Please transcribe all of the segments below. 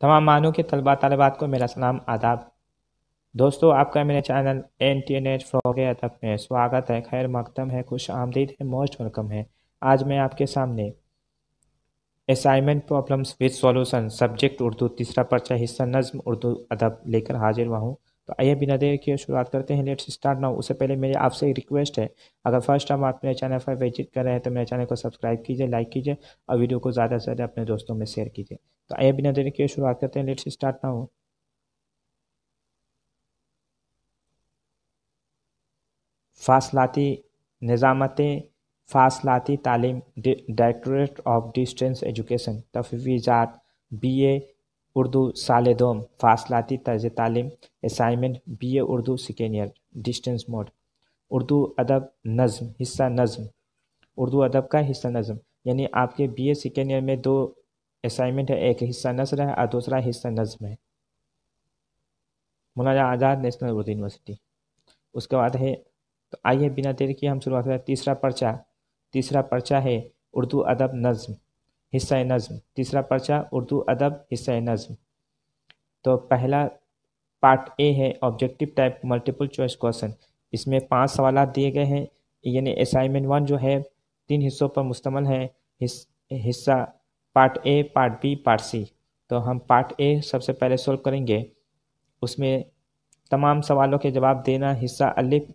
तमाम मानों के तलबा तलबात को मेरा सलाम आदाब। दोस्तों, आपका मेरे चैनल NTNH फ़रोग़ अदब में स्वागत है, खैर मकदम है, खुश आमदीद है, मोस्ट वेलकम है। आज मैं आपके सामने assignment problems with solution subject Urdu तीसरा पर्चा हिस्सा नज़्म उर्दू अदब लेकर हाजिर हुआ हूँ। तो आइए बिना देर किए शुरुआत करते हैं। Let's start now. उससे पहले मेरी आपसे एक रिक्वेस्ट है, अगर फर्स्ट टाइम आप मेरे चैनल पर विजिट कर रहे हैं तो मेरे चैनल को सब्सक्राइब कीजिए, लाइक कीजिए और वीडियो को ज़्यादा से ज़्यादा अपने दोस्तों में शेयर कीजिए। तो आइए बिना देर किए शुरुआत करते हैं। Let's start now. फासलाती निज़ामतें फासलाती तालीम डायरेक्टरेट ऑफ डिस्टेंस एजुकेशन तफवीज़ात BA उर्दू साल दोम फासलाती तर्ज तालीम assignment BA Urdu second year distance mode Urdu अदब नज़्म हिस्सा नज़्म उर्दू अदब का हिस्सा नज़्म यानी आपके BA सेकेंड ईयर में दो असाइनमेंट है, एक हिस्सा नज़्म है और दूसरा हिस्सा नज़्म है। मौलाना आज़ाद नेशनल उर्दू यूनिवर्सिटी। उसके बाद है, तो आइए बिना देर किए हम शुरुआत करें। तीसरा पर्चा है उर्दू अदब नज़्म हिस्सा नज़्म। तीसरा पर्चा उर्दू अदब हिस्सा नज़्म। तो पहला पार्ट ए है objective type multiple choice question. इसमें 5 सवाल दिए गए हैं, यानी असाइनमेंट 1 जो है 3 हिस्सों पर मुश्तमिल है। हिस्सा part A, part B, part C. तो हम पार्ट ए सबसे पहले सोल्व करेंगे। उसमें तमाम सवालों के जवाब देना हिस्सा अलिफ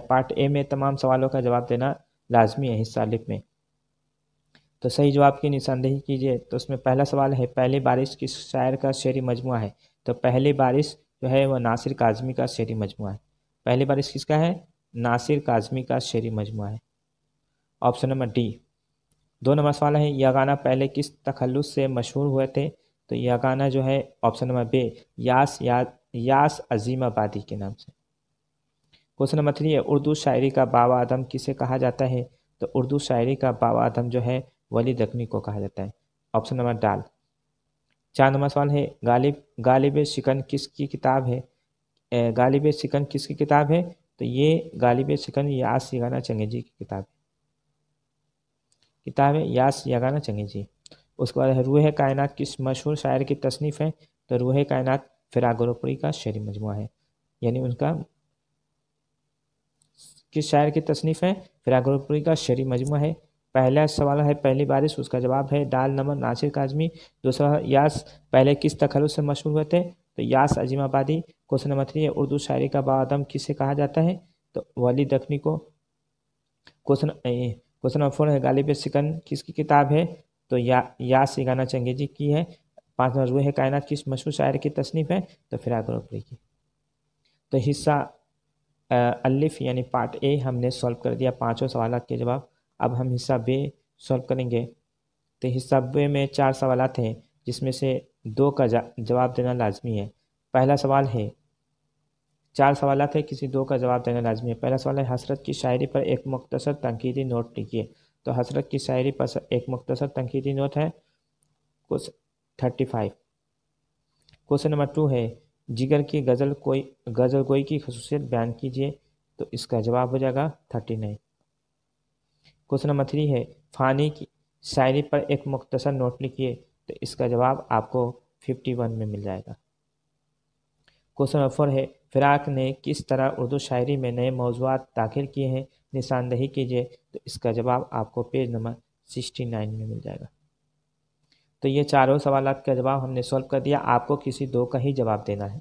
पार्ट ए में तमाम सवालों का जवाब देना लाजमी है हिस्सा अलिफ में। तो सही जवाब की निशानदेही कीजिए। तो उसमें पहला सवाल है, पहली बारिश किस शायर का शेरी मजमुआ है? तो पहली बारिश जो है वह नासिर काज़मी का शेरी मजमुआ है। पहली बारिश किसका है? नासिर काज़मी का शेरी मजमुआ है। Option number D. 2 नंबर सवाल है, यह गाना पहले किस तखल्लुस से मशहूर हुए थे? तो यह गाना जो है ऑप्शन नंबर बी यास अजीमाबादी के नाम से। क्वेश्चन नंबर 3 है, उर्दू शायरी का बाबा आदम किसे कहा जाता है? तो उर्दू शायरी का बाबा आदम जो है वली दखनी को कहा जाता है। ऑप्शन नंबर डाल। 4 नंबर सवाल है, गालिब शिकन किसकी किताब है? गालिब शिकन किसकी किताब है? तो ये गालिब शिकन यास यगाना चंगेजी की किताब है यास यगाना चंगेजी। उसके बाद है, रूह कायनात किस मशहूर शायर की तसनीफ़ है? तो रूह कायनात फिरागुरपुरी का शेरी मजमुआ है, यानी उनका किस शायर की तसनीफ़ है? फिरागुरपुरी का शेरी मजमुआ है। पहला सवाल है पहली बारिश, उसका जवाब है डाल नंबर नासिर काज़मी। दूसरा, यास पहले किस तखल्लुस से मशहूर हुए थे? तो यास अजीमाबादी। क्वेश्चन नंबर 3 है, उर्दू शायरी का बादम किसे कहा जाता है? तो वली दखनी को। क्वेश्चन नंबर 4 है, गालिब सिकन किसकी किताब है? तो यास यगाना चंगेजी की है। 5 नंबर, रूह कायनात किस मशहूर शायर की तसनीफ़ है? तो फिरागुरपुरी की। तो हिस्सा अलिफ यानी पार्ट ए हमने सॉल्व कर दिया, 5 सवाल के जवाब। अब हम हिस्सा बे सॉल्व करेंगे। तो हिस्सा बे में 4 सवाल हैं, जिसमें से 2 का जवाब देना लाजमी है। पहला सवाल है, 4 सवाल हैं, किसी 2 का जवाब देना लाजमी है। पहला सवाल है, हसरत की शायरी पर एक मुख्तसर तनकीदी नोट लिखिए। तो हसरत की शायरी पर एक मुख्तसर तनकीदी नोट है कुछ 35। क्वेश्चन नंबर 2 है, जिगर की गज़ल गोई की खसूसियत बयान कीजिए। तो इसका जवाब हो जाएगा 39। क्वेश्चन नंबर 3 है, फ़ानी की शायरी पर एक मुख्तसर नोट लिखिए। तो इसका जवाब आपको 51 में मिल जाएगा। क्वेश्चन नंबर 4 है, फ़िराक ने किस तरह उर्दू शायरी में नए मौज़ूआत दाखिल किए हैं? निशानदेही कीजिए। तो इसका जवाब आपको पेज नंबर 69 में मिल जाएगा। तो ये चारों सवालात का जवाब हमने सॉल्व कर दिया। आपको किसी 2 का ही जवाब देना है,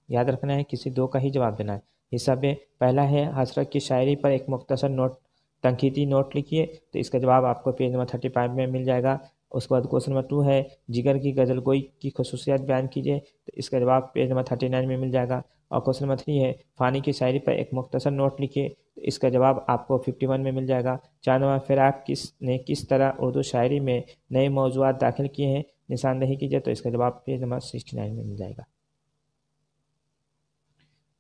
याद रखना है, किसी 2 का ही जवाब देना है। हिस्सा में पहला है, हसरत की शायरी पर एक मुख्तसर तनकीदी नोट लिखिए। तो इसका जवाब आपको पेज नंबर 35 में मिल जाएगा। उसके बाद क्वेश्चन नंबर 2 है, जिगर की गज़ल गोई की खसूसियात बयान कीजिए। तो इसका जवाब पेज नंबर 39 में मिल जाएगा। और क्वेश्चन नंबर 3 है, फ़ानी की शायरी पर एक मुख्तसर नोट लिखिए। तो इसका जवाब आपको 51 में मिल जाएगा। 4 नंबर, फ़िराक ने किस तरह उर्दू शायरी में नए मौज़ूआत दाखिल किए हैं? निशानदेही कीजिए। तो इसका जवाब पेज नंबर 69 में मिल जाएगा।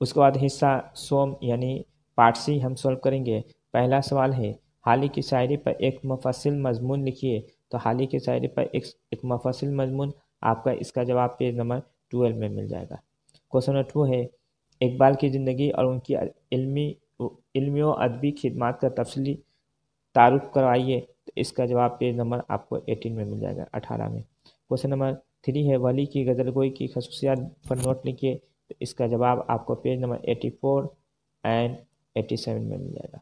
उसके बाद हिस्सा सोम यानी पार्ट सी हम सॉल्व करेंगे। पहला सवाल है, हाल ही की शायरी पर एक मुफस्सिल मजमून लिखिए। तो हाल ही की शायरी पर एक मुफस्सिल मजमून, आपका इसका जवाब पेज नंबर 12 में मिल जाएगा। क्वेश्चन नंबर 2 है, इकबाल की ज़िंदगी और उनकी इल्मी व अदबी खिदमात का तफसीली तारुफ करवाइए। तो इसका जवाब पेज नंबर आपको 18 में मिल जाएगा, 18 में। क्वेश्चन नंबर 3 है वली की गजलगोई की खसूसियात पर नोट लिखिए। तो इसका जवाब आपको पेज नंबर 84 एंड 87 में मिल जाएगा।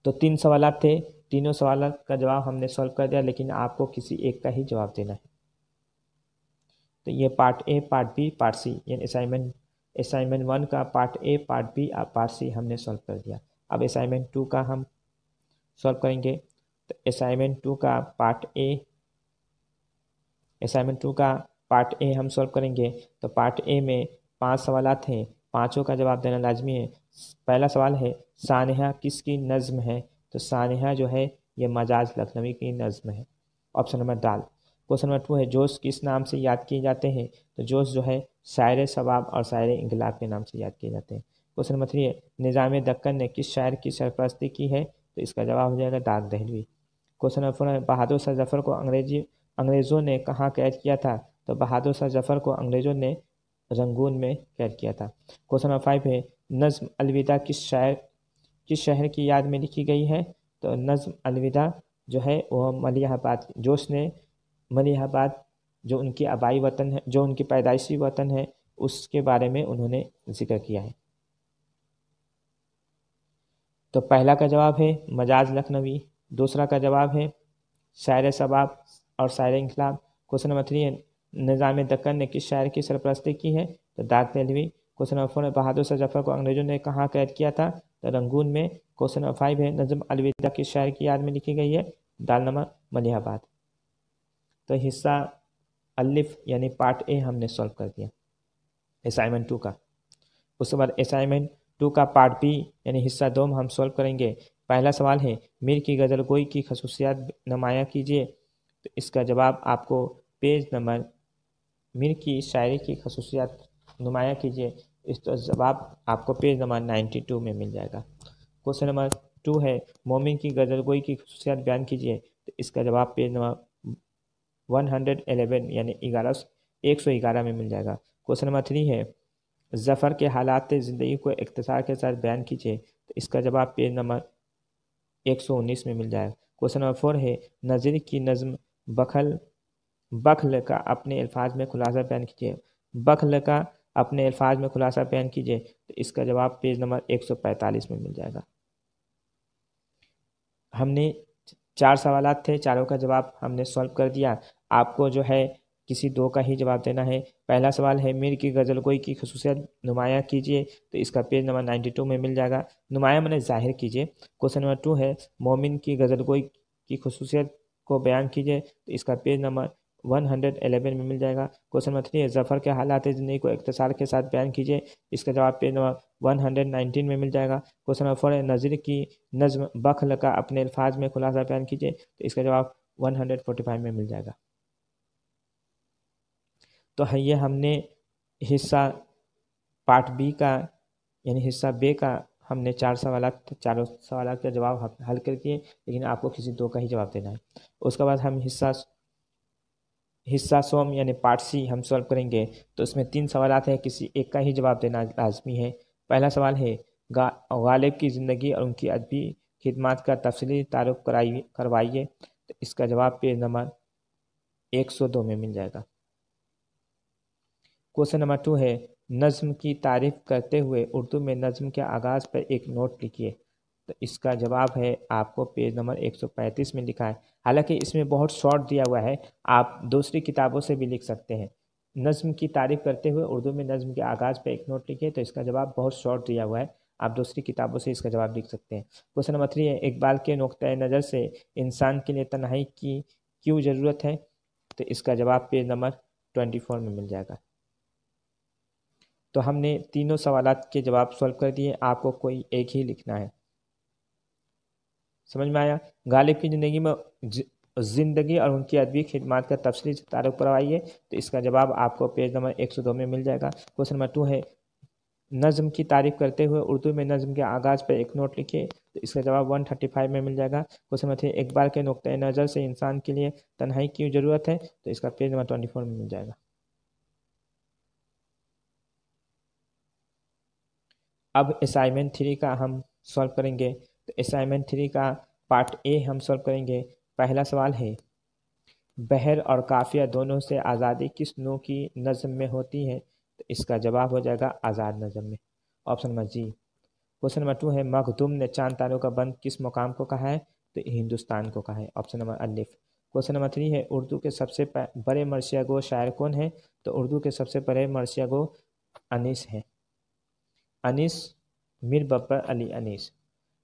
तो 3 सवालात थे, तीनों सवाल का जवाब हमने सॉल्व कर दिया, लेकिन आपको किसी एक का ही जवाब देना है। तो ये part A, part B, part C, यानी असाइनमेंट 1 का पार्ट ए, पार्ट बी और पार्ट सी हमने सॉल्व कर दिया। अब असाइनमेंट 2 का हम सॉल्व करेंगे। तो असाइनमेंट 2 का पार्ट ए हम सॉल्व करेंगे। तो पार्ट ए में 5 सवालात हैं, पाँचों का जवाब देना लाजमी है। पहला सवाल है सानिहा किसकी नज़्म है? तो सानिहा जो है ये मजाज लखनवी की नज़्म है। ऑप्शन नंबर दाल। क्वेश्चन नंबर 2 है जोश किस नाम से याद किए जाते हैं? तो जोश जो है शायर सबाब और शायर इंकलाब के नाम से याद किए जाते हैं। क्वेश्चन नंबर 3 है निज़ाम दक्कन ने किस शायर की सरपरस्ती की है? तो इसका जवाब हो जाएगा दाग दहलवी। क्वेश्चन नंबर 4 है बहादुर शाह जफर को अंग्रेज़ों ने कहाँ कैद किया था? तो बहादुर शाह जफर को अंग्रेज़ों ने रंगून में कैद किया था। क्वेश्चन नंबर 5 है नज़्म अलविदा किस शहर की याद में लिखी गई है? तो नज़्म अलविदा जो है वह मलिहाबाद, जोश ने मलिहाबाद जो उनकी आबाई वतन है, जो उनकी पैदाइशी वतन है, उसके बारे में उन्होंने जिक्र किया है। तो पहला का जवाब है मजाज लखनवी, दूसरा का जवाब है शायर सबाब और शायर इंकलाब। क्वेश्चन नंबर 3 है निज़ाम दक्कन ने किस शायर की सरपरस्ती की है? तो दाग दहलवी। क्वेश्चन नंबर 4 है बहादुर शाह जफर को अंग्रेजों ने कहाँ कैद किया था? तो रंगून में। क्वेश्चन नंबर 5 है नज़्म अलविदा किस शायर की याद में लिखी गई है? दालनमा मलिहाबाद। तो हिस्सा अलिफ यानी पार्ट ए हमने सॉल्व कर दिया असाइनमेंट 2 का। उसके बाद असाइनमेंट 2 का पार्ट बी यानी हिस्सा 2 हम सॉल्व करेंगे। पहला सवाल है मीर की गज़ल गोई की खसूसियात नुमाया कीजिए। तो इसका जवाब आपको पेज नंबर मीर की शायरी की खसूसियात नुमाया कीजिए, इसका जवाब आपको पेज नंबर 92 में मिल जाएगा। क्वेश्चन नंबर 2 है मोमिन की गज़ल गोई की खसूसियात बयान कीजिए। तो इसका जवाब पेज नंबर 111 यानी 111 में मिल जाएगा। क्वेश्चन नंबर 3 है ज़फ़र के हालात ज़िंदगी को इख्तिसार के साथ बयान कीजिए। तो इसका जवाब पेज नंबर 119 में मिल जाएगा। क्वेश्चन नंबर 4 है नज़ीर की नज़्म बखल का अपने अल्फाज में खुलासा बयान कीजिए। बखल का अपने अल्फाज में खुलासा बयान कीजिए। तो इसका जवाब पेज नंबर 145 में मिल जाएगा। हमने 4 सवालात थे, चारों का जवाब हमने सॉल्व कर दिया। आपको जो है किसी 2 का ही जवाब देना है। पहला सवाल है मीर की गज़ल गोई की खसूसियत नुमाया कीजिए। तो इसका पेज नंबर 92 में मिल जाएगा। नुमाया माने ज़ाहिर कीजिए। क्वेश्चन नंबर 2 है मोमिन की गज़ल गोई की खसूसियत को बयान कीजिए। तो इसका पेज नंबर 111 में मिल जाएगा। क्वेश्चन नंबर 3 है ज़फ़र के हालात ज़िंदगी को इख्तिसार के साथ बयान कीजिए। इसका जवाब पेज नंबर 119 में मिल जाएगा। क्वेश्चन नंबर 4 है नज़ीर की नज़्म बखल का अपने अल्फाज में खुलासा बयान कीजिए। तो इसका जवाब 145 में मिल जाएगा। तो है ये हमने हिस्सा पार्ट बी का यानी हिस्सा बे का हमने 4 सवालात, चारों सवालात का जवाब हल कर दिए, लेकिन आपको किसी 2 का ही जवाब देना है। उसके बाद हम हिस्सा सोम यानी पार्ट सी हम सॉल्व करेंगे। तो उसमें 3 सवालात हैं, किसी एक का ही जवाब देना लाजमी है। पहला सवाल है गालिब की ज़िंदगी और उनकी अदबी खिदमात का तफसीली तारुफ करवाइए। तो इसका जवाब पेज नंबर 102 में मिल जाएगा। क्वेश्चन नंबर 2 है नज़्म की तारीफ़ करते हुए उर्दू में नज़्म के आगाज़ पर एक नोट लिखिए। तो इसका जवाब है आपको पेज नंबर 135 में लिखा है। हालांकि इसमें बहुत शॉर्ट दिया हुआ है, आप दूसरी किताबों से भी लिख सकते हैं। नज़्म की तारीफ़ करते हुए उर्दू में नज़्म के आगाज़ पर एक नोट लिखिए। तो इसका जवाब बहुत शॉर्ट दिया हुआ है, आप दूसरी किताबों से इसका जवाब लिख सकते हैं। क्वेश्चन नंबर 3 है इकबाल के नुक्ता नज़र से इंसान के लिए तन्हाई की क्यों ज़रूरत है? तो इसका जवाब पेज नंबर 24 में मिल जाएगा। तो हमने तीनों सवालात के जवाब सॉल्व कर दिए, आपको कोई एक ही लिखना है। समझ में आया? गालिब की ज़िंदगी और उनकी अदबी खिदमात का तफसीली तारुफ करवाइए। तो इसका जवाब आपको पेज नंबर 102 में मिल जाएगा। क्वेश्चन नंबर 2 है नज़्म की तारीफ़ करते हुए उर्दू में नज़्म के आगाज़ पर एक नोट लिखिए। तो इसका जवाब 135 में मिल जाएगा। क्वेश्चन नंबर 3 इकबाल के नुक्ता नज़र से इंसान के लिए तन्हाई क्यों ज़रूरत है? तो इसका पेज नंबर 24 में मिल जाएगा। अब असाइनमेंट 3 का हम सॉल्व करेंगे। तो असाइनमेंट 3 का पार्ट ए हम सॉल्व करेंगे। पहला सवाल है बहर और काफिया दोनों से आज़ादी किस नूं की नज़म में होती है? तो इसका जवाब हो जाएगा आज़ाद नज़म में, ऑप्शन नंबर जी। क्वेश्चन नंबर 2 है मखदूम ने चांद तारों का बंद किस मुकाम को कहा है? तो हिंदुस्तान को कहा है, ऑप्शन नंबर अलिफ। क्वेश्चन नंबर 3 है उर्दू के सबसे बड़े मर्सिया गो शायर कौन है? तो उर्दू के सबसे बड़े मर्सिया गो अनीस है, अनीस मीर बब्बर अली अनीस।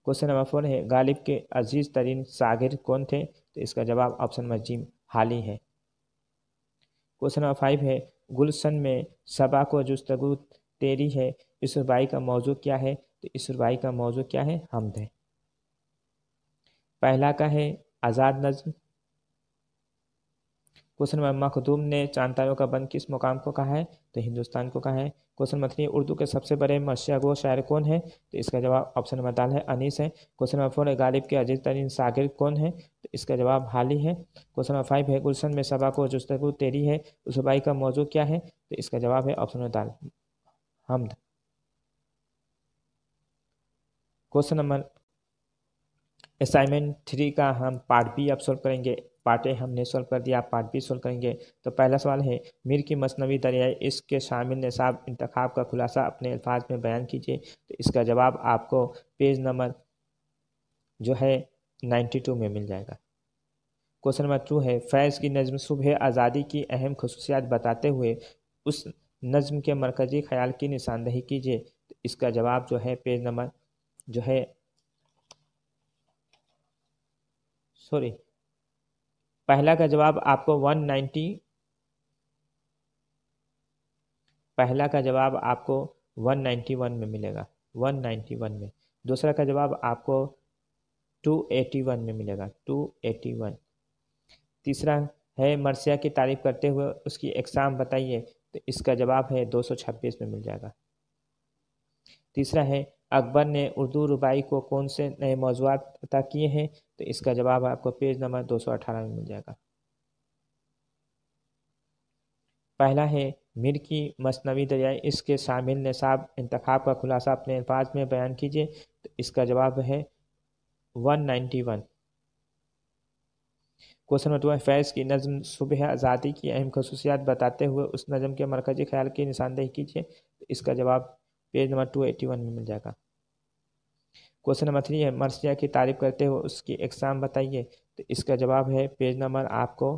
क्वेश्चन नंबर 4 है गालिब के अजीज तरीन सागिर कौन थे? तो इसका जवाब ऑप्शन नंबर जी हाली है। क्वेश्चन नंबर 5 है गुलशन में सबा को जुस्तगू तेरी है, इस रुबाई का मौजू क्या है? तो इस रुबाई का मौजू क्या है? हमद है। पहला का है आज़ाद नज्म। क्वेश्चन नंबर मखदूम ने चांद तारों का बंद किस मुकाम को कहा है? तो हिंदुस्तान को कहा है। क्वेश्चन नंबर 3 उर्दू के सबसे बड़े मर्सिया गो शायर कौन है? तो इसका जवाब ऑप्शन नंबर दाल है अनीस है। क्वेश्चन नंबर 4 है गालिब के अजीज तरीन सागिर कौन है? तो इसका जवाब हाली है। क्वेश्चन नंबर 5 है गुलशन में सबा को जुस्तगू तेरी है, उस रुबाई का मौजू क्या है? तो इसका जवाब है ऑप्शन नंबर दाल हमद। क्वेश्चन नंबर असाइनमेंट 3 का हम पार्ट बी अब सोल्व करेंगे। पार्ट ए हमने सोल्व कर दिया, पार्ट बी सोल्व करेंगे। तो पहला सवाल है मीर की मसनवी दरियाए इश्क के शामिल निसाब इंतखाब का खुलासा अपने अल्फाज में बयान कीजिए। तो इसका जवाब आपको पेज नंबर जो है 92 में मिल जाएगा। क्वेश्चन नंबर 2 है फैज़ की नज़्म सुबह आज़ादी की अहम खसूसियात बताते हुए उस नज़्म के मरकज़ी ख्याल की निशानदही कीजिए। तो इसका जवाब जो है पेज नंबर जो है सॉरी पहला का जवाब आपको 190 पहला का जवाब आपको 191 में मिलेगा, 191 में। दूसरा का जवाब आपको 281 में मिलेगा, 281। तीसरा है मर्सिया की तारीफ करते हुए उसकी एग्जाम बताइए। तो इसका जवाब है 226 में मिल जाएगा। तीसरा है अकबर ने उर्दू रुबाई को कौन से नए मौज़ूआत अता किए हैं? तो इसका जवाब आपको पेज नंबर 218 में मिल जाएगा। पहला है मीर की मसनवी दरियाए इश्क के शामिल निसाब इंतखाब का खुलासा अपने अल्फाज में बयान कीजिए। तो इसका जवाब है 191। क्वेश्चन नंबर 2 है फैज़ की नज़्म सुबह आज़ादी की अहम खसूसियात बताते हुए उस नज़्म के मरकज़ी ख्याल की निशानदेही कीजिए। तो इसका जवाब पेज नंबर 281 में मिल जाएगा। क्वेश्चन नंबर 3 है मर्सिया की तारीफ करते हुए उसकी एग्जाम बताइए। तो इसका जवाब है पेज नंबर आपको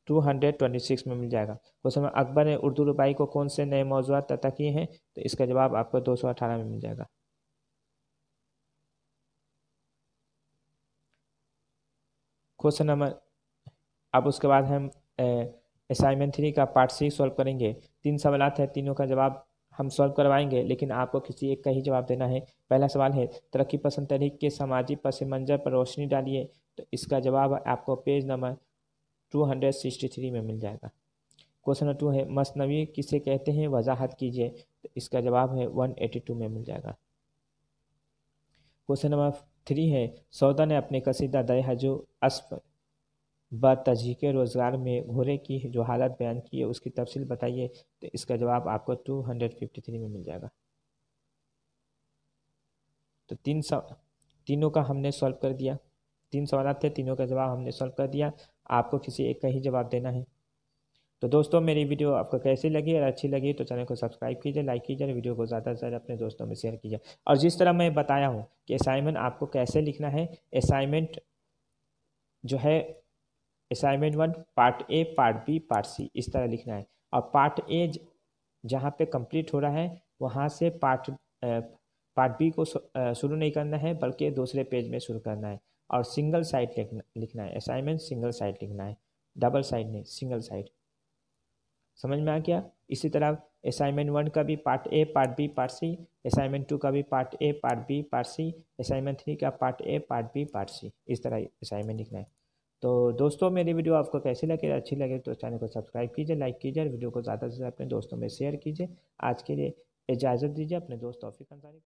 226 में मिल जाएगा। क्वेश्चन नंबर अकबर ने उर्दू रुबाई को कौन से नए मौज़ूआत अता किए हैं? तो इसका जवाब आपको 218 में मिल जाएगा। क्वेश्चन नंबर अब उसके बाद हम असाइनमेंट 3 का पार्ट सी सॉल्व करेंगे। 3 सवाल है, तीनों का जवाब हम सॉल्व करवाएंगे, लेकिन आपको किसी एक का ही जवाब देना है। पहला सवाल है तरक्की पसंद तहरीक के समाजी पस मंज़र पर रोशनी डालिए। तो इसका जवाब आपको पेज नंबर 263 में मिल जाएगा। क्वेश्चन नंबर 2 है मसनवी किसे कहते हैं वजाहत कीजिए। तो इसका जवाब है 182 में मिल जाएगा। क्वेश्चन नंबर 3 है सौदा ने अपने कसीदा दरहजो अस्फ ब तजीके रोज़गार में घोड़े की जो हालत बयान की है उसकी तफसील बताइए। तो इसका जवाब आपको 253 में मिल जाएगा। तो तीनों का हमने सॉल्व कर दिया। 3 सवाल थे, तीनों का जवाब हमने सॉल्व कर दिया। आपको किसी एक का ही जवाब देना है। तो दोस्तों मेरी वीडियो आपको कैसी लगी? अगर अच्छी लगी तो चैनल को सब्सक्राइब कीजिए, लाइक कीजिए और वीडियो को ज़्यादा से ज़्यादा अपने दोस्तों में शेयर कीजिए। और जिस तरह मैं बताया हूँ कि असाइनमेंट आपको कैसे लिखना है, असाइनमेंट जो है assignment 1 part A part B part C इस तरह लिखना है। और पार्ट ए जहाँ पे कंप्लीट हो रहा है वहाँ से पार्ट बी को शुरू नहीं करना है, बल्कि दूसरे पेज में शुरू करना है। और सिंगल साइड लिखना है। असाइनमेंट सिंगल साइड लिखना है, डबल साइड नहीं, सिंगल साइड। समझ में आ गया? इसी तरह असाइनमेंट 1 का भी part A part B part C, assignment 2 का भी part A part B part C, assignment 3 का part A part B part C, इस तरह असाइनमेंट लिखना है। तो दोस्तों मेरी वीडियो आपको कैसी लगे? अच्छी लगे तो चैनल को सब्सक्राइब कीजिए, लाइक कीजिए और वीडियो को ज़्यादा से ज़्यादा अपने दोस्तों में शेयर कीजिए। आज के लिए इजाज़त दीजिए, अपने दोस्त तौफीक अंसारी।